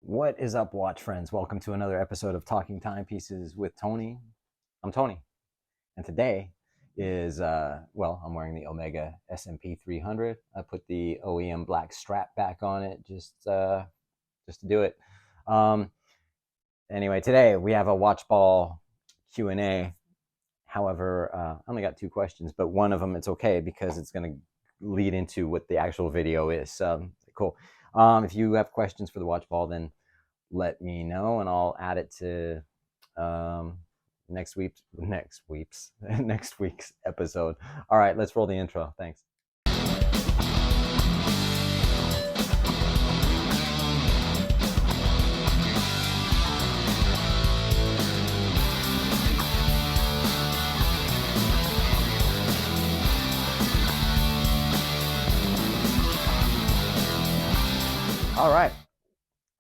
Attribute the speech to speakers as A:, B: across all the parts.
A: What is up, watch friends? Welcome to another episode of Talking Timepieces with Tony. I'm Tony, and today is I'm wearing the Omega SMP 300. I put the OEM black strap back on it just to do it. Um, anyway, today we have a watch ball Q&A. However, I only got two questions, but one of them it's okay because it's going to lead into what the actual video is. Cool. If you have questions for the watch ball, then let me know and I'll add it to next week's next week's episode. All right, let's roll the intro. Thanks. All right,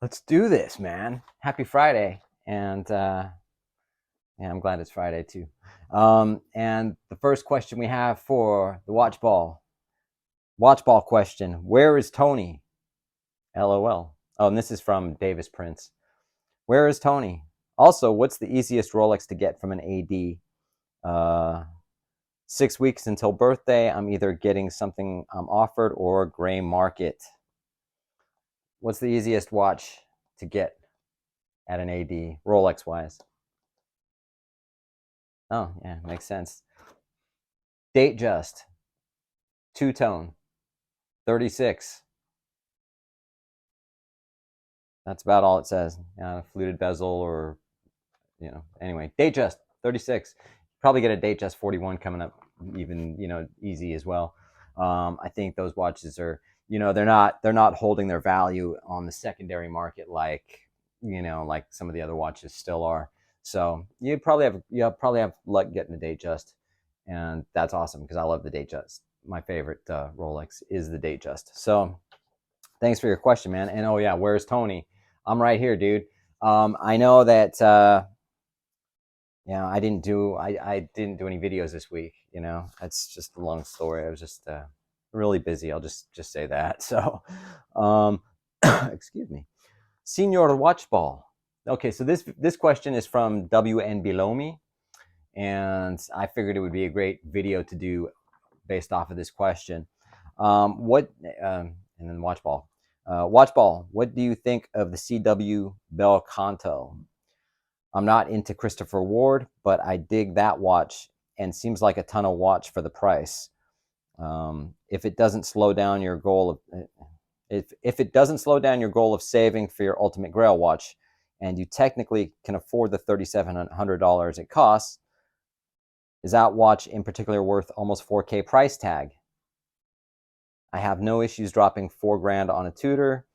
A: let's do this, man. Happy Friday. And yeah, I'm glad it's Friday too. And the first question we have for the watch ball question: where is Tony? LOL. Oh, and this is from Davis Prince. Where is Tony? Also, what's the easiest Rolex to get from an AD? 6 weeks until birthday. I'm either getting something I'm offered or gray market. What's the easiest watch to get at an AD, Rolex wise? Oh, yeah, makes sense. Datejust, two-tone, 36. That's about all it says. Fluted bezel or, anyway, Datejust, 36. Probably get a Datejust 41 coming up, even, easy as well. I think those watches are, they're not holding their value on the secondary market like, like some of the other watches still are. So you probably have luck getting a Datejust, and that's awesome because I love the Datejust. My favorite Rolex is the Datejust. So thanks for your question, man. And oh yeah, where's Tony? I'm right here, dude. I know that I didn't do any videos this week. That's just a long story. I was just really busy. I'll just say that. So, excuse me, Senior Watchball. Okay, so this question is from WN Below Me, and I figured it would be a great video to do based off of this question. And then Watchball. Watchball, what do you think of the CW Bel Canto? I'm not into Christopher Ward, but I dig that watch and seems like a ton of watch for the price. If it doesn't slow down your goal of if it doesn't slow down your goal of saving for your ultimate grail watch, and you technically can afford the $3,700 it costs, is that watch in particular worth almost 4K price tag? I have no issues dropping $4,000 on a Tudor,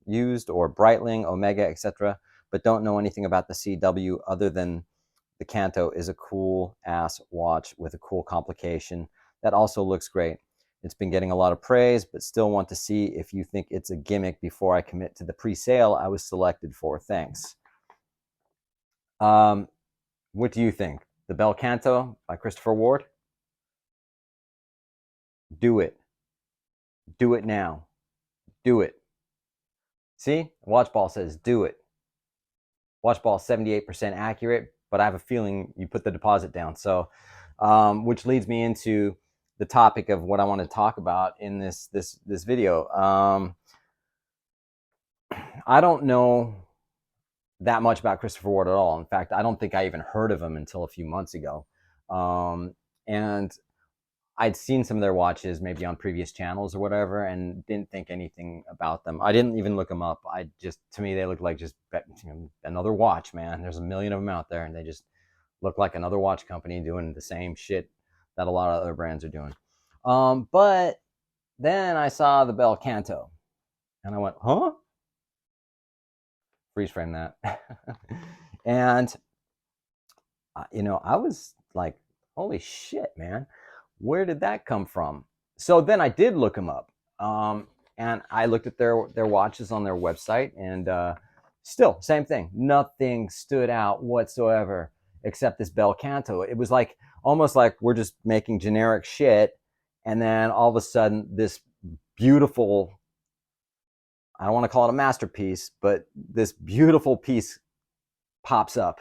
A: used, or Breitling, Omega, etc., but don't know anything about the CW other than the Canto is a cool ass watch with a cool complication that also looks great. It's been getting a lot of praise, but still want to see if you think it's a gimmick before I commit to the pre-sale I was selected for. Thanks. What do you think? The Bel Canto by Christopher Ward? Do it. Do it now. Do it. See? Watchball says do it. Watchball 78% accurate, but I have a feeling you put the deposit down. So, which leads me into the topic of what I want to talk about in this video. I don't know that much about Christopher Ward at all. In fact, I don't think I even heard of him until a few months ago. And I'd seen some of their watches maybe on previous channels or whatever, and didn't think anything about them. I didn't even look them up. To me, they look like just another watch, man. There's a million of them out there, and they just look like another watch company doing the same shit that a lot of other brands are doing. But then I saw the Bel Canto, and I went, huh? Freeze frame that. And, I was like, holy shit, man. Where did that come from? So then I did look them up. And I looked at their watches on their website, and still, same thing. Nothing stood out whatsoever except this Bel Canto. It was like almost like we're just making generic shit, and then all of a sudden this beautiful I don't want to call it a masterpiece, but this beautiful piece pops up,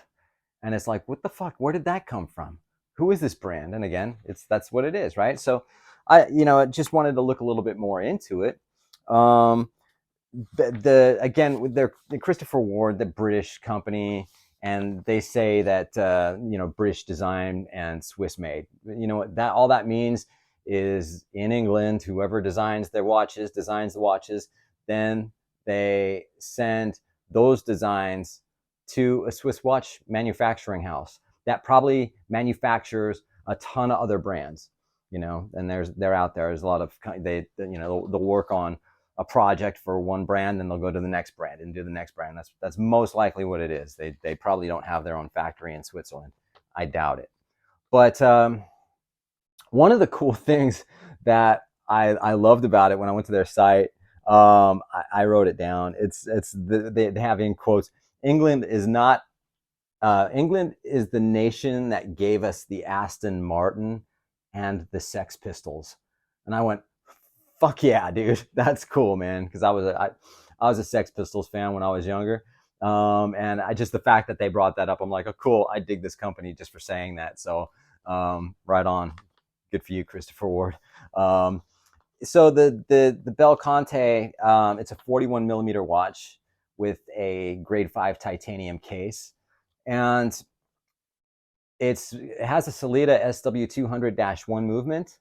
A: and it's like, what the fuck? Where did that come from? Who is this brand? And again, that's what it is, right? So I just wanted to look a little bit more into it. Um, the again with their the Christopher Ward, the British company, and they say that British design and Swiss made. You know what that all that means is in England, whoever designs their watches designs the watches. Then they send those designs to a Swiss watch manufacturing house that probably manufactures a ton of other brands. And they're out there. There's a lot of they'll work on a project for one brand, then they'll go to the next brand and do the next brand. That's most likely what it is. They probably don't have their own factory in Switzerland. I doubt it. But one of the cool things that I loved about it when I went to their site, I wrote it down. They have in quotes, England is not England is the nation that gave us the Aston Martin and the Sex Pistols. And I went, fuck yeah, dude, that's cool, man. Because I was a Sex Pistols fan when I was younger, and I just the fact that they brought that up, I'm like, oh, cool. I dig this company just for saying that. So, right on, good for you, Christopher Ward. So the Bel Canto, it's a 41 millimeter watch with a grade 5 titanium case, and it has a Sellita SW200-1 movement,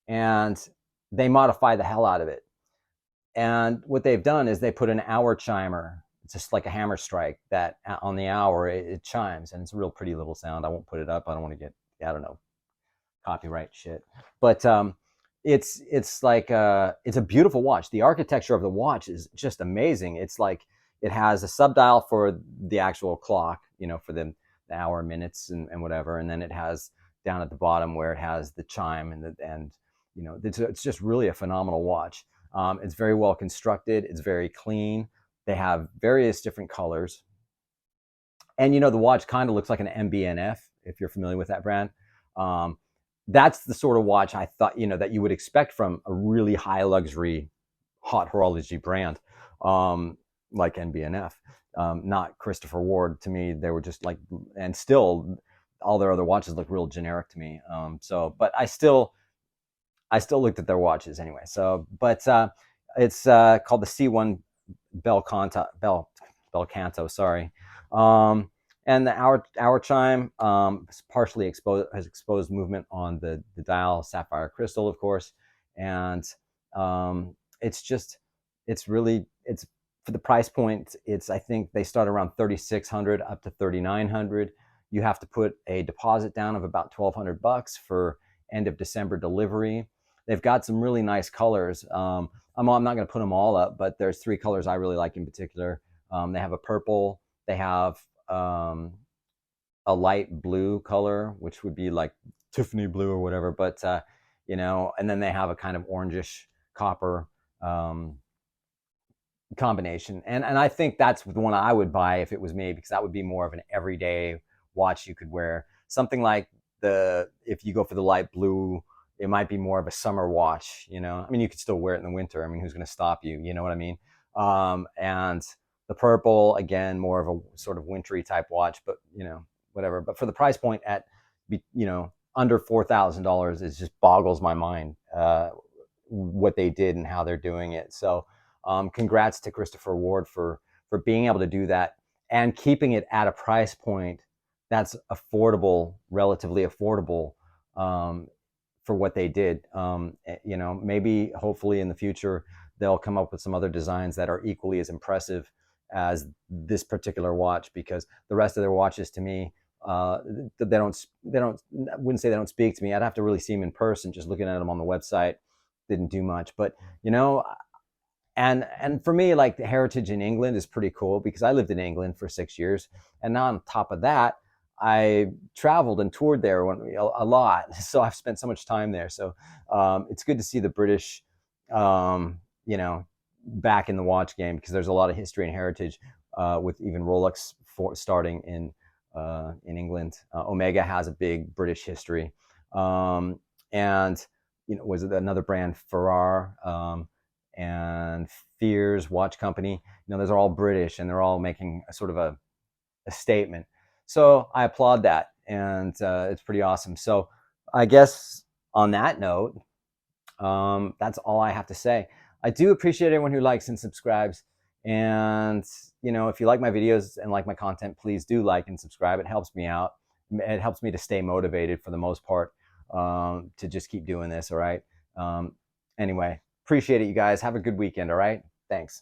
A: and they modify the hell out of it. And what they've done is they put an hour chimer. It's just like a hammer strike that on the hour it chimes, and it's a real pretty little sound. I won't put it up. I don't want to get, I don't know, copyright shit. But it's like it's a beautiful watch. The architecture of the watch is just amazing. It's like it has a subdial for the actual clock, for the hour, minutes, and whatever, and then it has down at the bottom where it has the chime and it's just really a phenomenal watch. It's very well constructed. It's very clean. They have various different colors, and the watch kind of looks like an MB&F if you're familiar with that brand. Um, that's the sort of watch I thought that you would expect from a really high luxury hot horology brand, like MB&F. Not Christopher Ward. To me, they were just like, and still all their other watches look real generic to me. But I still looked at their watches anyway. So, but it's called the C1 Bel Canto. Sorry. And the hour chime is partially exposed, has exposed movement on the dial, sapphire crystal, of course, and it's really for the price point. I think they start around 3,600 up to 3,900. You have to put a deposit down of about $1,200 for end of December delivery. They've got some really nice colors. I'm not going to put them all up, but there's 3 colors I really like in particular. They have a purple. They have a light blue color, which would be like Tiffany blue or whatever. But and then they have a kind of orangish copper combination. And I think that's the one I would buy if it was me, because that would be more of an everyday watch you could wear. Something like if you go for the light blue, it might be more of a summer watch. I mean, you could still wear it in the winter. I mean, who's going to stop you? You know what I mean? And the purple, again, more of a sort of wintry type watch, but whatever. But for the price point at under $4,000, it just boggles my mind what they did and how they're doing it. So congrats to Christopher Ward for being able to do that and keeping it at a price point that's affordable, relatively affordable, for what they did. Maybe hopefully in the future they'll come up with some other designs that are equally as impressive as this particular watch, because the rest of their watches, to me, they don't I wouldn't say they don't speak to me. I'd have to really see them in person. Just looking at them on the website didn't do much. But and for me, like, the heritage in England is pretty cool, because I lived in England for 6 years, and now on top of that, I traveled and toured there a lot. So I've spent so much time there. So it's good to see the British, back in the watch game, because there's a lot of history and heritage with even Rolex starting in England. Omega has a big British history, and was it another brand, Ferrar, and Fears Watch Company. Those are all British, and they're all making a sort of a statement. So I applaud that, and it's pretty awesome. So I guess on that note, that's all I have to say. I do appreciate everyone who likes and subscribes. And, if you like my videos and like my content, please do like and subscribe. It helps me out. It helps me to stay motivated for the most part, to just keep doing this. All right. Anyway, appreciate it, you guys. Have a good weekend. All right. Thanks.